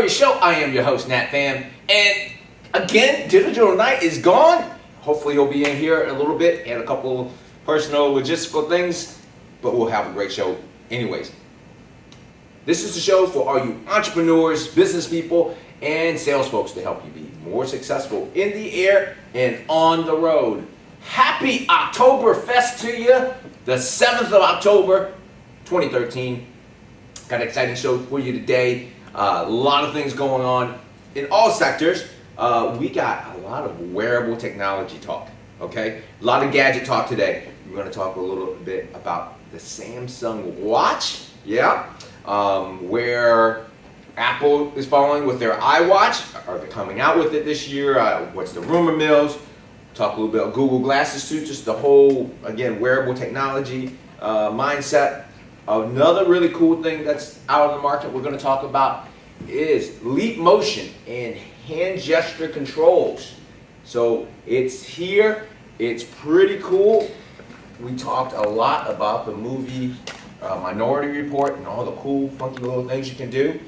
Today's show, I am your host, Nhat Pham. And again, Digital Night is gone. Hopefully he'll be in here in a little bit and a couple of personal logistical things, but we'll have a great show anyways. This is the show for all you entrepreneurs, business people, and sales folks to help you be more successful in the air and on the road. Happy Oktoberfest to you, the 7th of October, 2013. Got an exciting show for you today. A lot of things going on in all sectors. We got a lot of wearable technology talk, okay? A lot of gadget talk today. We're going to talk a little bit about the Samsung Watch, where Apple is following with their iWatch. Are they coming out with it this year? What's the rumor mills? Talk a little bit about Google Glasses too, just the whole, again, wearable technology mindset. Another really cool thing that's out on the market we're going to talk about is Leap Motion and hand gesture controls. So it's here. It's pretty cool. We talked a lot about the movie Minority Report and all the cool, funky little things you can do,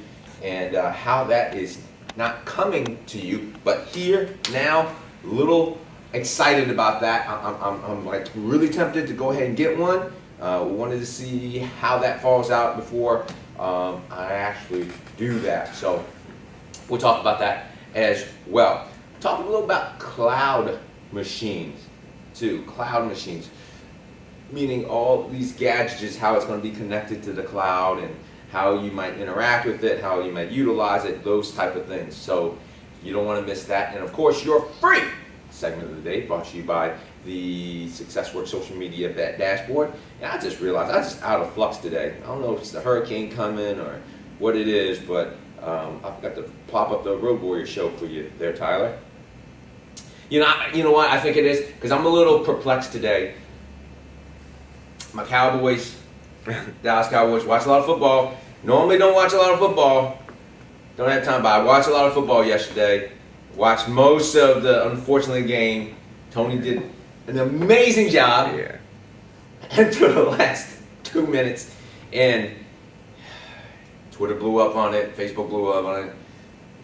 and how that is not coming to you, but here, now. Little excited about that. I'm like really tempted to go ahead and get one. Wanted to see how that falls out before I actually do that. So we'll talk about that as well. Talk a little about cloud machines too. Cloud machines, meaning all these gadgets, how it's going to be connected to the cloud and how you might interact with it, how you might utilize it, those type of things. So you don't want to miss that. And of course, your free segment of the day brought to you by the SuccessWorks social media dashboard. And I just realized I'm just out of flux today. I don't know if it's the hurricane coming or what it is, but I forgot to pop up the Road Warrior show for you there, Tyler. You know what? I think it is because I'm a little perplexed today. My Cowboys, Dallas Cowboys, watch a lot of football. Normally don't watch a lot of football. Don't have time, but I watched a lot of football yesterday. Watched most of the, unfortunately, game. Tony did an amazing job. Yeah. Until the last 2 minutes, and Twitter blew up on it. Facebook blew up on it.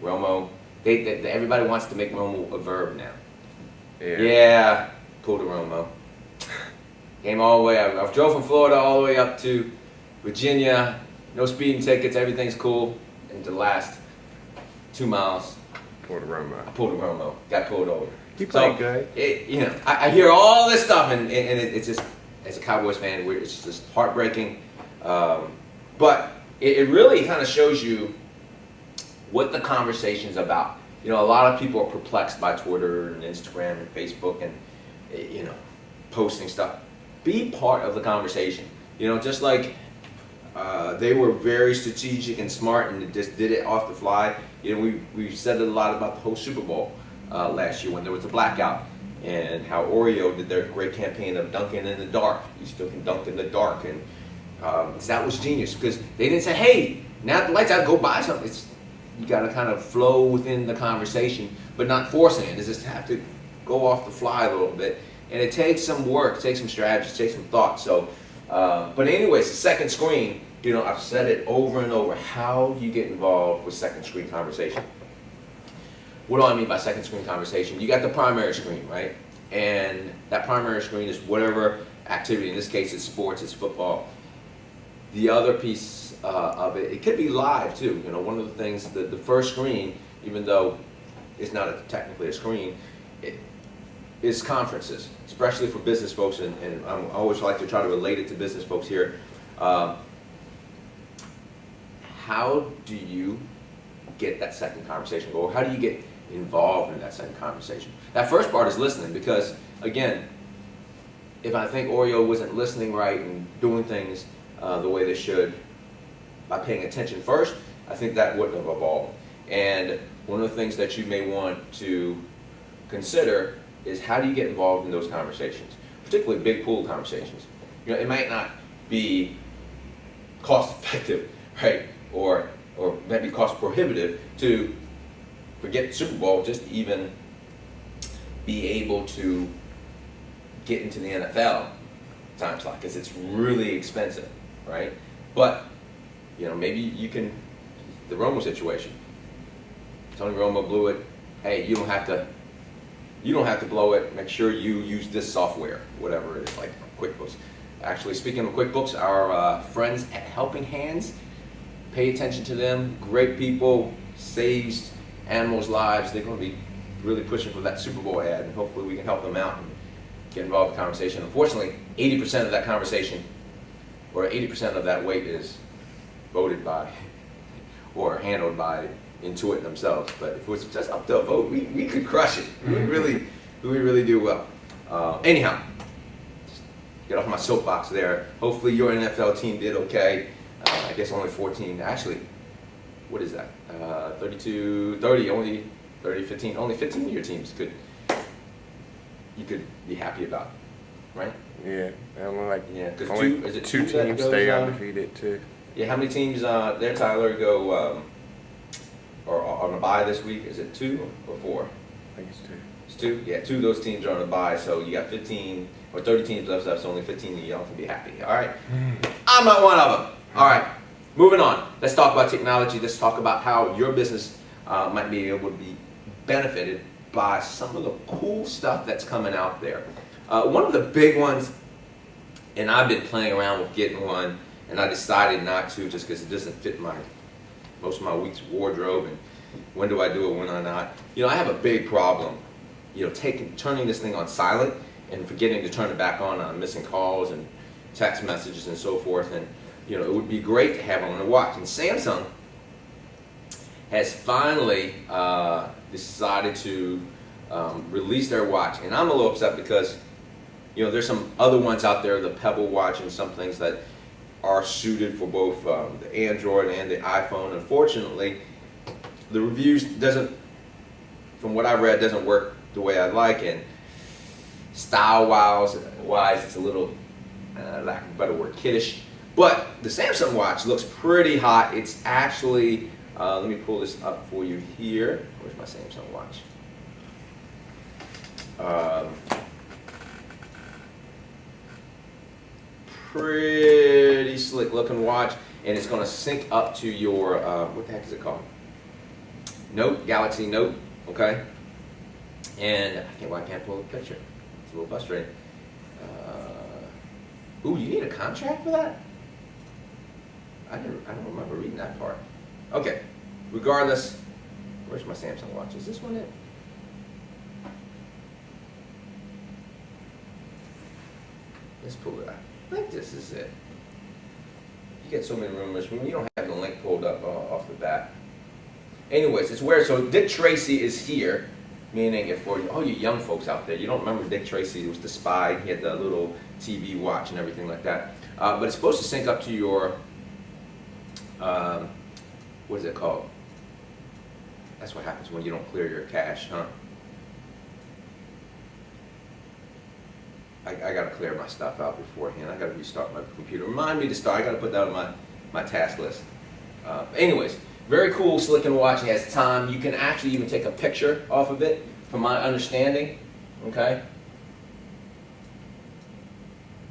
Romo, everybody wants to make Romo a verb now. Yeah, pulled a Romo. Came all the way. I drove from Florida all the way up to Virginia. No speeding tickets. Everything's cool. And the last 2 miles, Pulled a Romo. I pulled a Romo. Got pulled over. You played good. I hear all this stuff, and it's just, as a Cowboys fan, it's just heartbreaking. But it really kind of shows you what the conversation's about. A lot of people are perplexed by Twitter and Instagram and Facebook and, posting stuff. Be part of the conversation. Just like they were very strategic and smart and just did it off the fly. We said a lot about the whole Super Bowl last year when there was a blackout, and how Oreo did their great campaign of dunking in the dark. You still can dunk in the dark, and that was genius because they didn't say, "Hey, now the lights out, go buy something." You got to kind of flow within the conversation, but not forcing it. It's just have to go off the fly a little bit, and it takes some work, it takes some strategy, it takes some thought. So, but anyways, the second screen. I've said it over and over. How you get involved with second screen conversation. What do I mean by second screen conversation? You got the primary screen, right? And that primary screen is whatever activity. In this case, it's sports, it's football. The other piece of it could be live too. One of the things, the first screen, even though it's not technically a screen, it is conferences, especially for business folks. And I always like to try to relate it to business folks here. How do you get that second conversation going? How do you get involved in that second conversation? That first part is listening, because again, if I think Oreo wasn't listening right and doing things the way they should by paying attention first, I think that wouldn't have evolved. And one of the things that you may want to consider is how do you get involved in those conversations, particularly big pool conversations. It might not be cost effective, right? Or maybe cost prohibitive to forget the Super Bowl, just even be able to get into the NFL time slot, because it's really expensive, right? But maybe you can, the Romo situation, Tony Romo blew it. Hey, you don't have to blow it. Make sure you use this software, whatever it is, like QuickBooks. Actually, speaking of QuickBooks, our friends at Helping Hands, pay attention to them. Great people, saves animals' lives. They're going to be really pushing for that Super Bowl ad, and hopefully we can help them out and get involved in the conversation. Unfortunately, 80% of that conversation, or 80% of that weight is voted by or handled by Intuit themselves. But if it was just up to a vote, we could crush it. We really do well. Anyhow, just get off my soapbox there. Hopefully your NFL team did okay. I guess only 14, actually, what is that? 32, 30, only 30, 15, only 15 of your teams you could be happy about, right? Yeah, Because only two teams stay undefeated too. Yeah, how many teams there, Tyler, go or on a bye this week? Is it 2 or 4? I think it's 2. It's 2? Yeah, 2 of those teams are on a bye, so you got 15 or 30 teams left, so only 15 of y'all can be happy. All right? I'm not one of them. All right, moving on. Let's talk about technology. Let's talk about how your business might be able to be benefited by some of the cool stuff that's coming out there. One of the big ones, and I've been playing around with getting one, and I decided not to just because it doesn't fit most of my week's wardrobe, and when do I do it, when I not. I have a big problem, turning this thing on silent and forgetting to turn it back on. I'm missing calls and text messages and so forth, and it would be great to have on the watch. And Samsung has finally decided to release their watch, and I'm a little upset because there's some other ones out there, the Pebble watch and some things that are suited for both the Android and the iPhone. Unfortunately, the reviews from what I read, doesn't work the way I'd like, and style-wise, it's a little, lack of a better word, kiddish. But the Samsung watch looks pretty hot. It's actually, let me pull this up for you here. Where's my Samsung watch? Pretty slick looking watch, and it's going to sync up to your what the heck is it called? Note, Galaxy Note, okay? And I can't pull a picture. It's a little frustrating. Ooh, you need a contract for that? I don't remember reading that part. Okay, regardless, where's my Samsung watch? Is this one it? Let's pull it out. I think this is it. You get so many rumors when you don't have the link pulled up off the bat. Anyways, it's weird. So Dick Tracy is here, meaning if for all you young folks out there, you don't remember Dick Tracy, it was the spy. He had the little TV watch and everything like that. But it's supposed to sync up to your, what is it called? That's what happens when you don't clear your cache, huh? I got to clear my stuff out beforehand. I got to restart my computer. Remind me to start. I got to put that on my task list. Anyways, very cool, slick and watch. It has time. You can actually even take a picture off of it, from my understanding. Okay.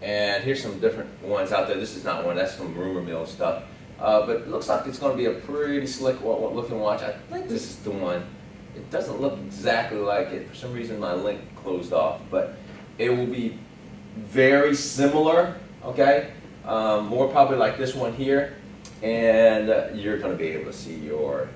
And here's some different ones out there. This is not one. That's some rumor mill stuff. But it looks like it's going to be a pretty slick looking watch. I think this is the one. It doesn't look exactly like it. For some reason, my link closed off. But it will be very similar, okay? More probably like this one here, and you're going to be able to see your,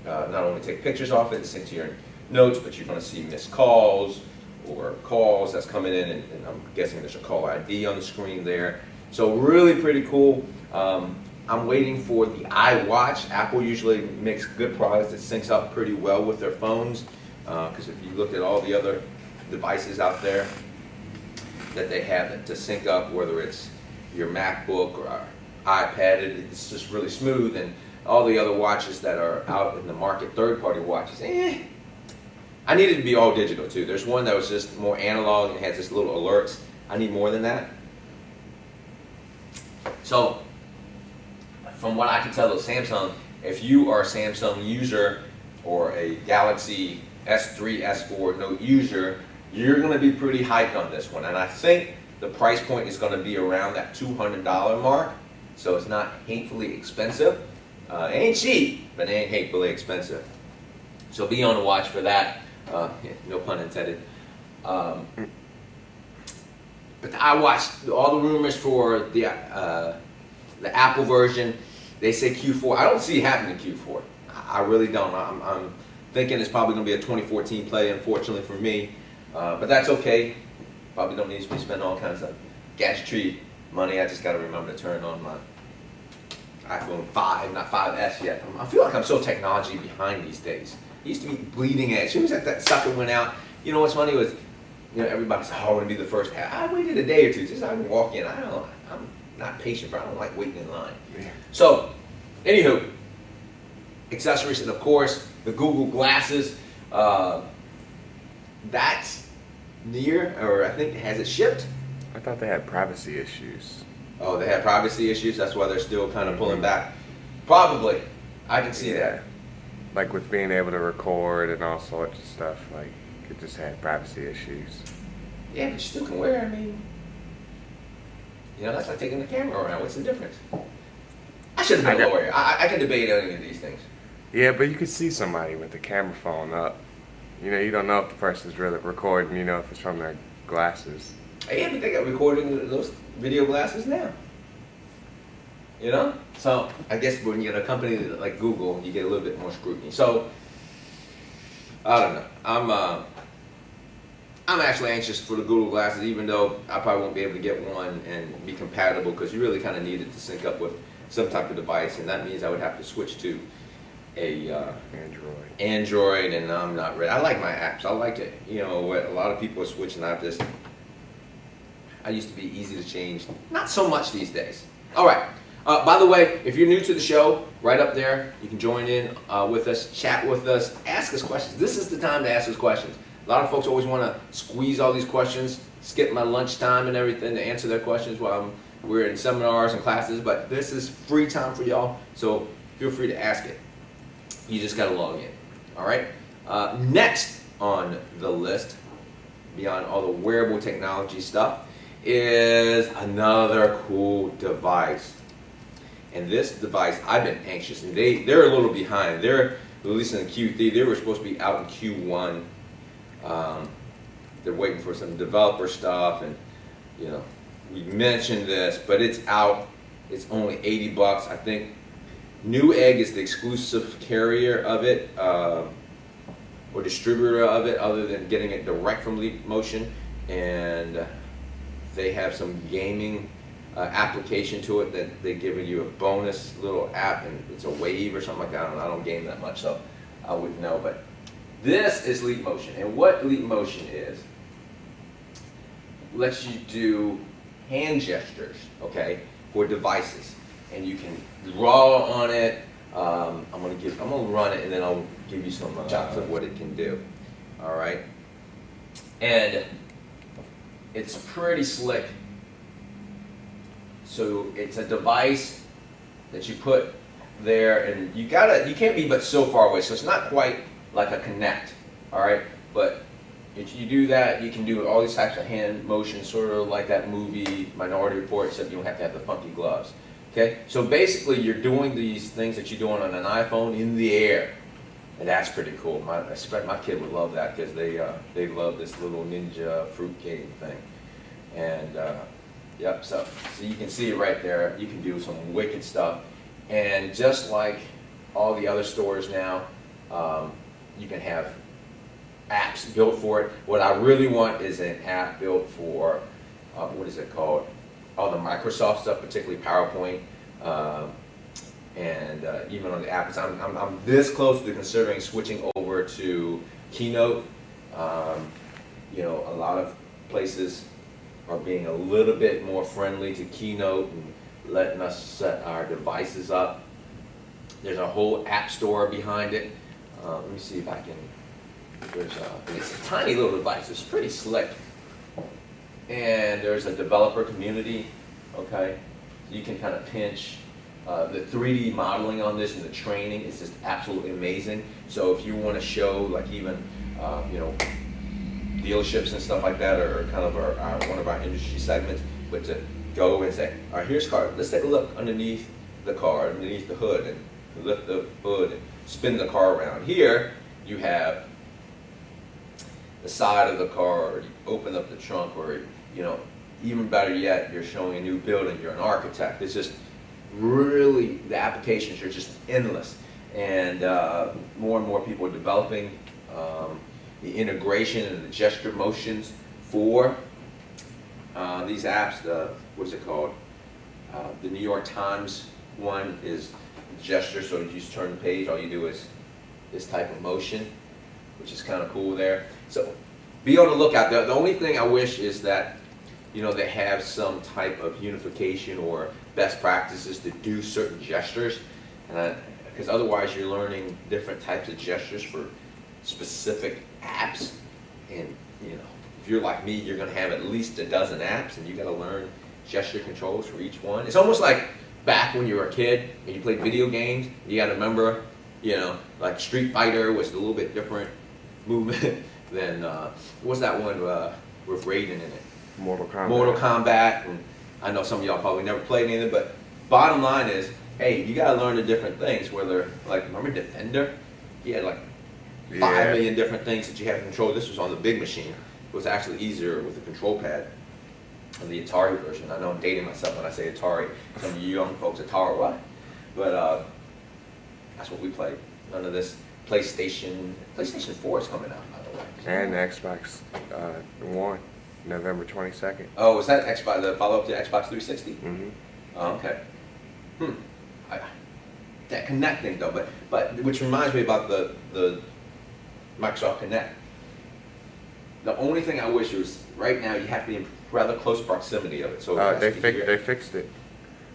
not only take pictures off it, sync to your notes, but you're going to see missed calls or calls that's coming in, and I'm guessing there's a call ID on the screen there. So really pretty cool. I'm waiting for the iWatch. Apple usually makes good products that syncs up pretty well with their phones, because if you look at all the other devices out there that they have to sync up, whether it's your MacBook or iPad, it's just really smooth. And all the other watches that are out in the market, third-party watches, I need it to be all digital too. There's one that was just more analog and has this little alerts. I need more than that. So, from what I can tell of Samsung, if you are a Samsung user or a Galaxy S3, S4 Note user, you're going to be pretty hyped on this one. And I think the price point is going to be around that $200 mark. So it's not hatefully expensive. It ain't cheap, but it ain't hatefully expensive. So be on the watch for that. No pun intended. But I watched all the rumors for the Apple version. They say Q4. I don't see it happening in Q4. I really don't. I'm thinking it's probably going to be a 2014 play, unfortunately for me. But that's okay. Probably don't need to be spending all kinds of gadgetry money. I just got to remember to turn on my iPhone 5, not 5S yet. I feel like I'm so technology behind these days. It used to be bleeding edge. As soon as that sucker went out, you know what's funny was, everybody said, "Oh, I want to be the first." I waited a day or two just so I can walk in. I'm not patient, but I don't like waiting in line. Yeah. So, anywho, accessories, and of course the Google glasses. That's near, or I think has it shipped? I thought they had privacy issues. Oh, they have privacy issues. That's why they're still kind of pulling back. Probably, I can see that. Like with being able to record and all sorts of stuff, like it just had privacy issues. Yeah, but you still can wear it. I mean, that's like taking the camera around. What's the difference? I should have been a lawyer. I can debate any of these things. Yeah, but you could see somebody with the camera phone up. You don't know if the person's really recording, if it's from their glasses. Yeah, but they got recording those video glasses now. So I guess when you get a company like Google, you get a little bit more scrutiny. So I don't know. I'm actually anxious for the Google glasses, even though I probably won't be able to get one and be compatible, because you really kind of need it to sync up with some type of device, and that means I would have to switch to a Android, and I'm not ready. I like my apps. I like it. What a lot of people are switching. I used to be easy to change. Not so much these days. All right. By the way, if you're new to the show, right up there, you can join in with us, chat with us, ask us questions. This is the time to ask us questions. A lot of folks always want to squeeze all these questions, skip my lunchtime and everything to answer their questions while we're in seminars and classes, but this is free time for y'all, so feel free to ask it. You just got to log in. All right? Next on the list, beyond all the wearable technology stuff, is another cool device. And this device, I've been anxious, and they're a little behind. They're releasing in Q3. They were supposed to be out in Q1. They're waiting for some developer stuff, and we mentioned this, but it's out. It's only $80. I think Newegg is the exclusive carrier of it, or distributor of it, other than getting it direct from Leap Motion, and they have some gaming application to it that they're giving you a bonus little app, and it's a Wave or something like that. I don't game that much, so I wouldn't know. But this is Leap Motion, and what Leap Motion is, lets you do hand gestures, okay, for devices, and you can draw on it. I'm gonna run it, and then I'll give you some shots of what it can do. All right, and it's pretty slick. So it's a device that you put there, and you can't be but so far away. So it's not quite like a Kinect, all right? But if you do that, you can do all these types of hand motions, sort of like that movie Minority Report, except you don't have to have the funky gloves. Okay? So basically, you're doing these things that you're doing on an iPhone in the air, and that's pretty cool. I expect my kid would love that, because they love this little ninja fruitcake thing, and. Yep, so you can see it right there. You can do some wicked stuff. And just like all the other stores now, you can have apps built for it. What I really want is an app built for, what is it called? All the Microsoft stuff, particularly PowerPoint, and even on the apps. I'm this close to considering switching over to Keynote. A lot of places are being a little bit more friendly to Keynote and letting us set our devices up. There's a whole app store behind it. Let me see if I can. It's a tiny little device. It's pretty slick. And there's a developer community. Okay, you can kind of pinch. The 3D modeling on this and the training is just absolutely amazing. So if you want to show, like, even dealerships and stuff like that, or kind of one of our industry segments, but to go and say, all right, here's car. Let's take a look underneath the car, underneath the hood, and lift the hood and spin the car around. Here, you have the side of the car, or you open up the trunk, or even better yet, you're showing a new building. You're an architect. It's just really, the applications are just endless, and more and more people are developing the integration and the gesture motions for these apps. What's it called? The New York Times one is gesture, so you just turn the page, all you do is this type of motion, which is kind of cool there. So be on the lookout. The only thing I wish is that they have some type of unification or best practices to do certain gestures, because otherwise you're learning different types of gestures for specific apps, and if you're like me, you're going to have at least a dozen apps, and you got to learn gesture controls for each one. It's almost like back when you were a kid and you played video games. You got to remember, like Street Fighter was a little bit different movement than what's that one with Raiden in it? Mortal Kombat. Mortal Kombat, and I know some of y'all probably never played anything, but bottom line is, hey, you got to learn the different things. Whether, like, remember Defender? He had like 5 million different things that you have to control. This was on the big machine. It was actually easier with the control pad on the Atari version. I know I'm dating myself when I say Atari. Some of you young folks, Atari, what? But that's what we played. None of this PlayStation 4 is coming out, by the way. And Xbox One, November 22nd. Oh, is that Xbox, the follow-up to Xbox 360? Mm-hmm. Oh, okay. That Connect thing though, but which reminds me about the Microsoft Connect. The only thing I wish was, right now you have to be in rather close proximity of it. So they fixed it.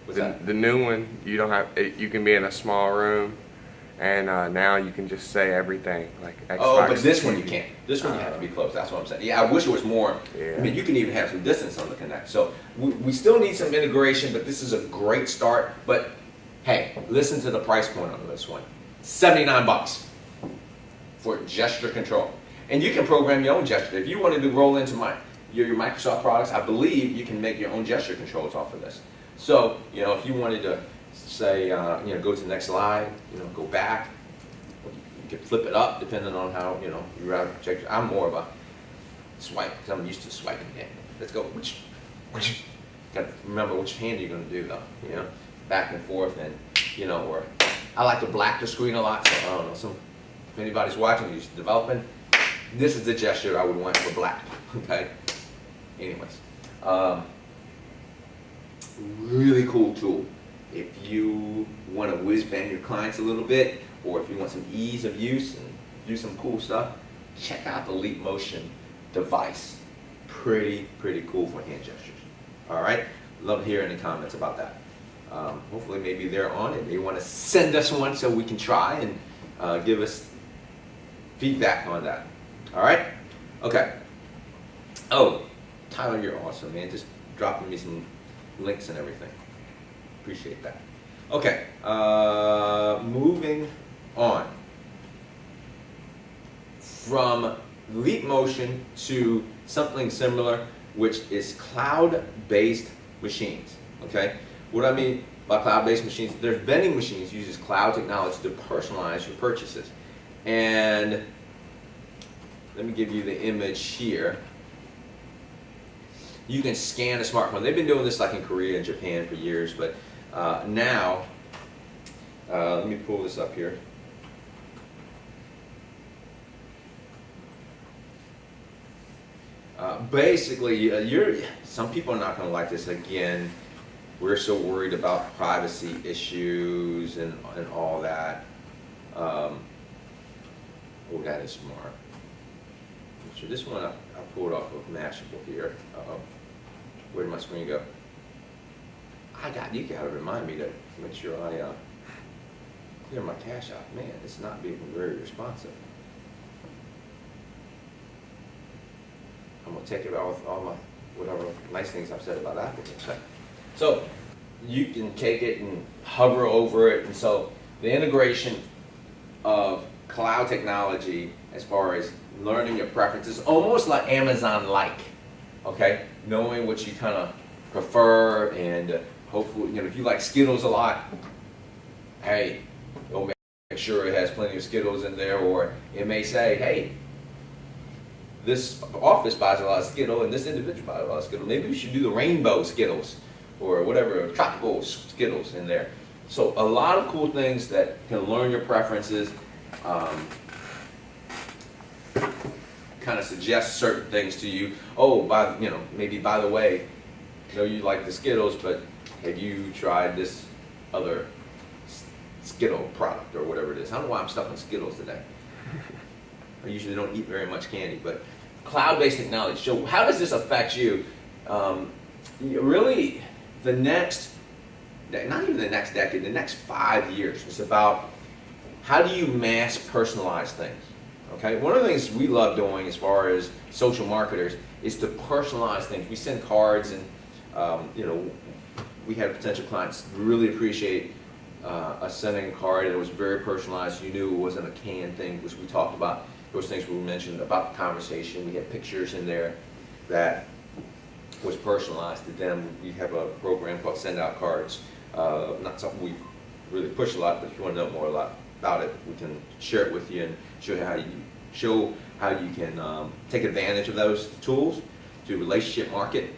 What's that? The new one, you don't have. You can be in a small room, and now you can just say everything like Xbox. Oh, but this one you can't. This one you have to be close. That's what I'm saying. Yeah, I wish it was more. Yeah. I mean, you can even have some distance on the Connect. So we still need some integration, but this is a great start. But hey, listen to the price point on this one: $79 for gesture control, and you can program your own gesture. If you wanted to roll into your Microsoft products, I believe you can make your own gesture controls off of this. So if you wanted to say, go to the next slide, go back, you can flip it up depending on how you rather check. I'm more of a swipe because I'm used to swiping it. Let's go. Which got to remember which hand you're going to do though. Back and forth, and or I like to black the screen a lot. So I don't know. If anybody's watching, who's developing, this is the gesture I would want for black. Okay. Anyways, really cool tool. If you want to whiz bang your clients a little bit, or if you want some ease of use and do some cool stuff, check out the Leap Motion device. Pretty cool for hand gestures. All right, love to hear any comments about that. Hopefully, maybe they're on it. They want to send us one so we can try and give us feedback on that. All right, okay. Oh, Tyler, you're awesome, man. Just dropping me some links and everything. Appreciate that. Okay, moving on from Leap Motion to something similar, which is cloud-based machines. Okay, what I mean by cloud-based machines, there's vending machines uses cloud technology to personalize your purchases. And let me give you the image here. You can scan a smartphone. They've been doing this like in Korea and Japan for years, but now, let me pull this up here. Basically, some people are not going to like this. Again, we're so worried about privacy issues and all that. Oh, that is smart. So this one I pulled off of Mashable here. Where did my screen go? You gotta remind me to make sure I clear my cache out. Man, it's not being very responsive. I'm gonna take it off all my whatever nice things I've said about Apple. So you can take it and hover over it, and so the integration of cloud technology as far as learning your preferences, almost like Amazon-like, okay? Knowing what you kind of prefer, and hopefully, if you like Skittles a lot, hey, go make sure it has plenty of Skittles in there, or it may say, hey, this office buys a lot of Skittles and this individual buys a lot of Skittles. Maybe we should do the rainbow Skittles or whatever, tropical Skittles in there. So a lot of cool things that can learn your preferences, kind of suggest certain things to you. Oh, maybe by the way, I know you like the Skittles, but have you tried this other Skittle product or whatever it is? I don't know why I'm stuck on Skittles today. I usually don't eat very much candy, but cloud-based technology. So how does this affect you? Really, the next, not even the next decade, the next 5 years is about how do you mass personalize things, okay? One of the things we love doing as far as social marketers is to personalize things. We send cards and, we had potential clients really appreciate us sending a card, and it was very personalized. You knew it wasn't a canned thing, which we talked about. Those things we mentioned about the conversation. We had pictures in there that was personalized to them. We have a program called Send Out Cards. Not something we've really pushed a lot, but if you want to know more about it, we can share it with you and show how you can take advantage of those tools to relationship market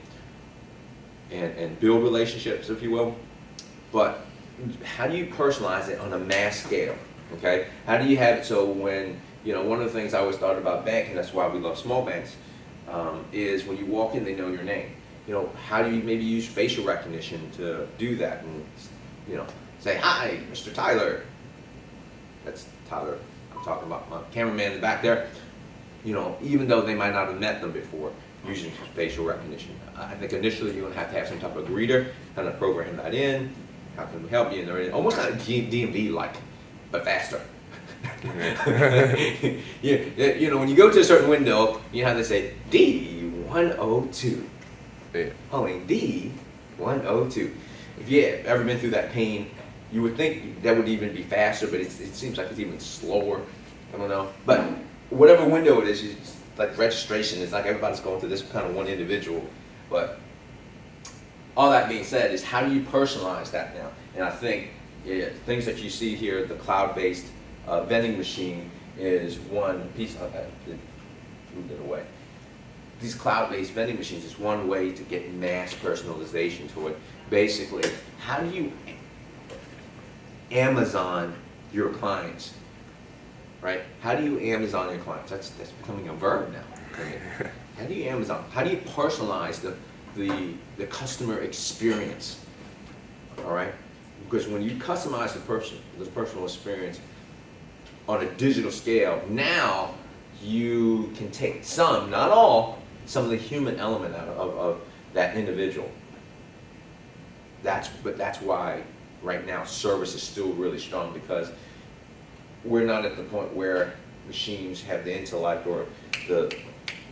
and build relationships, if you will. But how do you personalize it on a mass scale? Okay, how do you have it so when one of the things I always thought about banking, that's why we love small banks, is when you walk in, they know your name. How do you maybe use facial recognition to do that and, say, hi, Mr. Tyler. That's Tyler I'm talking about, my cameraman in the back there. Even though they might not have met them before, using facial recognition. I think initially you're going to have some type of greeter, kind of program that in. How can we help you? And almost kind of DMV-like, but faster. Yeah, when you go to a certain window, you know how they say D102. Yeah. Calling D102. If you have ever been through that pain, you would think that would even be faster, but it seems like it's even slower. I don't know. But whatever window it is, it's like registration. It's like everybody's going through this kind of one individual. But all that being said is how do you personalize that now? And I think things that you see here, the cloud-based vending machine is one piece of that. Moved it away. These cloud-based vending machines is one way to get mass personalization to it. Basically, how do you Amazon your clients, right? How do you Amazon your clients? That's becoming a verb now. How do you Amazon? How do you personalize the customer experience? All right, because when you customize the personal experience on a digital scale, now you can take some, not all, some of the human element out of that individual. That's why right now service is still really strong, because we're not at the point where machines have the intellect or the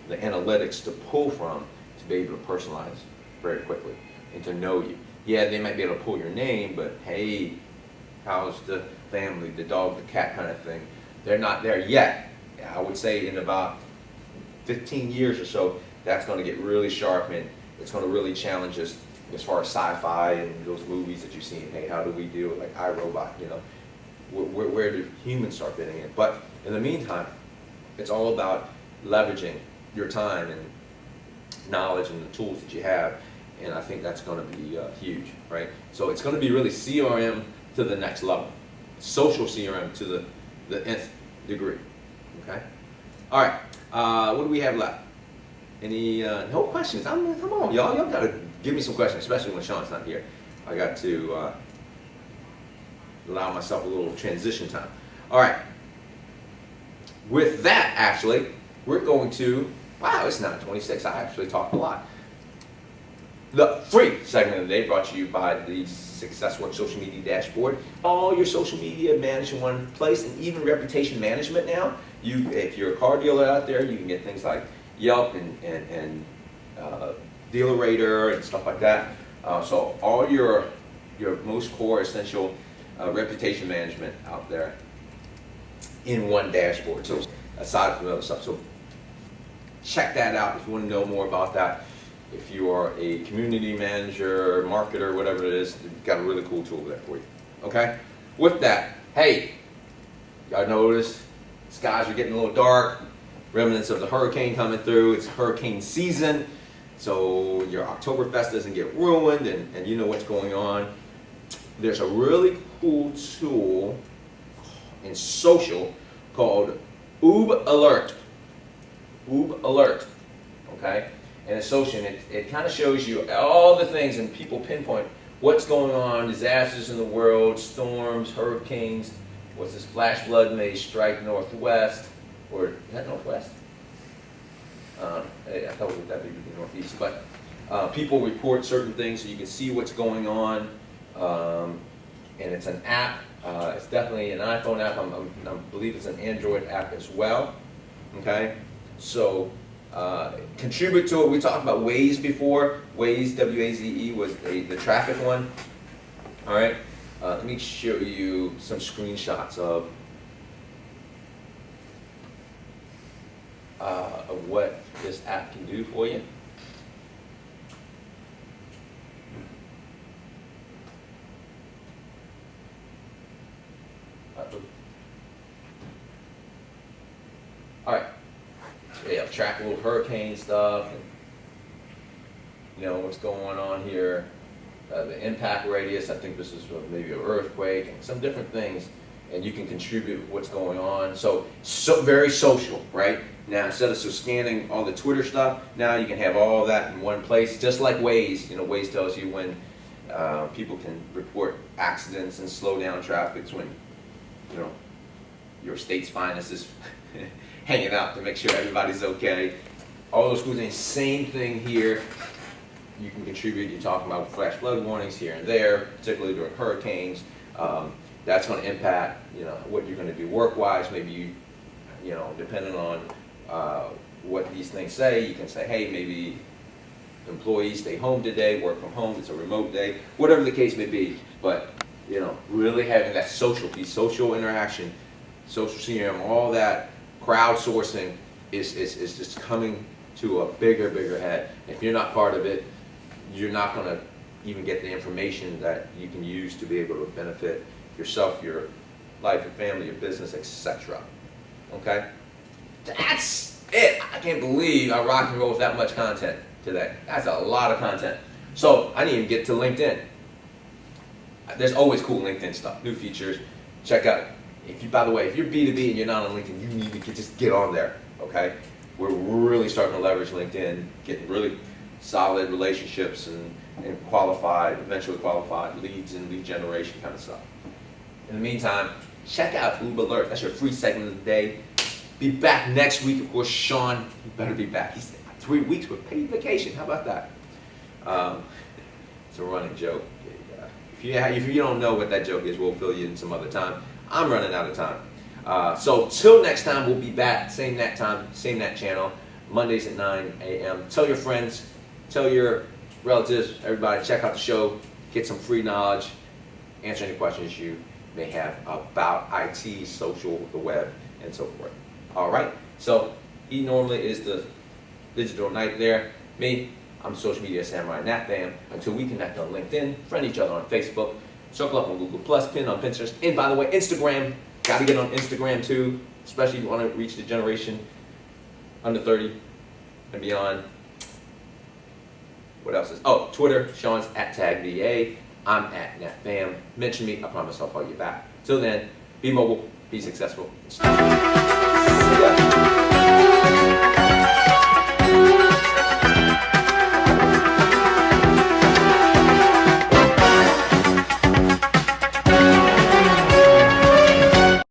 analytics to pull from to be able to personalize very quickly and to know you. Yeah, they might be able to pull your name, but hey, how's the family, the dog, the cat kind of thing? They're not there yet. I would say in about 15 years or so, that's going to get really sharp, and it's going to really challenge us as far as sci-fi and those movies that you've seen. Hey, how do we deal with like iRobot? Where do humans start fitting in? But in the meantime, it's all about leveraging your time and knowledge and the tools that you have, and I think that's going to be huge, right? So it's going to be really CRM to the next level, social CRM to the nth degree. Okay. All right. What do we have left? Any no questions? Come on, y'all. Y'all gotta give me some questions, especially when Sean's not here. I got to allow myself a little transition time. All right. With that, actually, we're going to. Wow, it's 9:26. I actually talked a lot. The free segment of the day brought to you by the SuccessWorks Social Media Dashboard. All your social media managed in one place, and even reputation management now. If you're a car dealer out there, you can get things like Yelp and Dealerator and stuff like that. So all your most core essential reputation management out there in one dashboard. So aside from other stuff, so check that out if you want to know more about that. If you are a community manager, marketer, whatever it is, we've got a really cool tool there for you. Okay? With that, hey, Y'all notice skies are getting a little dark, remnants of the hurricane coming through. It's hurricane season, so your Oktoberfest doesn't get ruined, and you know what's going on. There's a really cool tool in social called Boob Alert. Boob Alert, okay? And it's social, and it kind of shows you all the things, and people pinpoint what's going on, disasters in the world, storms, hurricanes. What's this? Flash flood may strike northwest, or is that northwest? I thought that would be the northeast, but people report certain things so you can see what's going on, and it's an app. It's definitely an iPhone app. I believe it's an Android app as well. Okay, so contribute to it. We talked about Waze before. Waze, W-A-Z-E, was the traffic one. All right, let me show you some screenshots of what this app can do for you. All right, so you have track little hurricane stuff, and you know what's going on here. The impact radius, I think this is maybe an earthquake, and some different things, and you can contribute what's going on. So very social, right? Now instead of scanning all the Twitter stuff, now you can have all that in one place, just like Waze. You know, Waze tells you when people can report accidents and slow down traffic when, you know, your state's finest is hanging out to make sure everybody's okay. All those cool things. Same thing here. You can contribute. You're talking about flash flood warnings here and there, particularly during hurricanes. That's going to impact, you know, what you're going to do work-wise. Maybe you know, depending on what these things say, you can say, hey, maybe employees stay home today, work from home. It's a remote day, whatever the case may be. But you know, really having that social piece, social interaction, social CRM, all that crowdsourcing is just coming to a bigger head. If you're not part of it, you're not going to even get the information that you can use to be able to benefit yourself, your life, your family, your business, etc. Okay? That's it. I can't believe I rock and roll with that much content today. That's a lot of content. So I didn't even get to LinkedIn. There's always cool LinkedIn stuff, new features. Check out. By the way, if you're B2B and you're not on LinkedIn, you need to just get on there. Okay? We're really starting to leverage LinkedIn, getting really solid relationships and eventually qualified leads and lead generation kind of stuff. In the meantime, check out Boob Alert. That's your free segment of the day. Be back next week. Of course, Sean, you better be back. He's 3 weeks with paid vacation. How about that? It's a running joke. If you don't know what that joke is, we'll fill you in some other time. I'm running out of time. So till next time, we'll be back. Same Nhat time, same Nhat channel. Mondays at 9 a.m. Tell your friends, tell your relatives, everybody, check out the show. Get some free knowledge. Answer any questions you may have about IT, social, the web, and so forth. All right. So he normally is the digital knight there. Me, I'm social media samurai Nhat Pham. Until we connect on LinkedIn, friend each other on Facebook, circle up on Google+, pin on Pinterest, and by the way, Instagram. Got to get on Instagram too, especially if you want to reach the generation under 30 and beyond. What else is? Oh, Twitter. Sean's @tagVA. I'm @Nhat Pham. Mention me. I promise I'll follow you back. Till then, be mobile, be successful. See ya.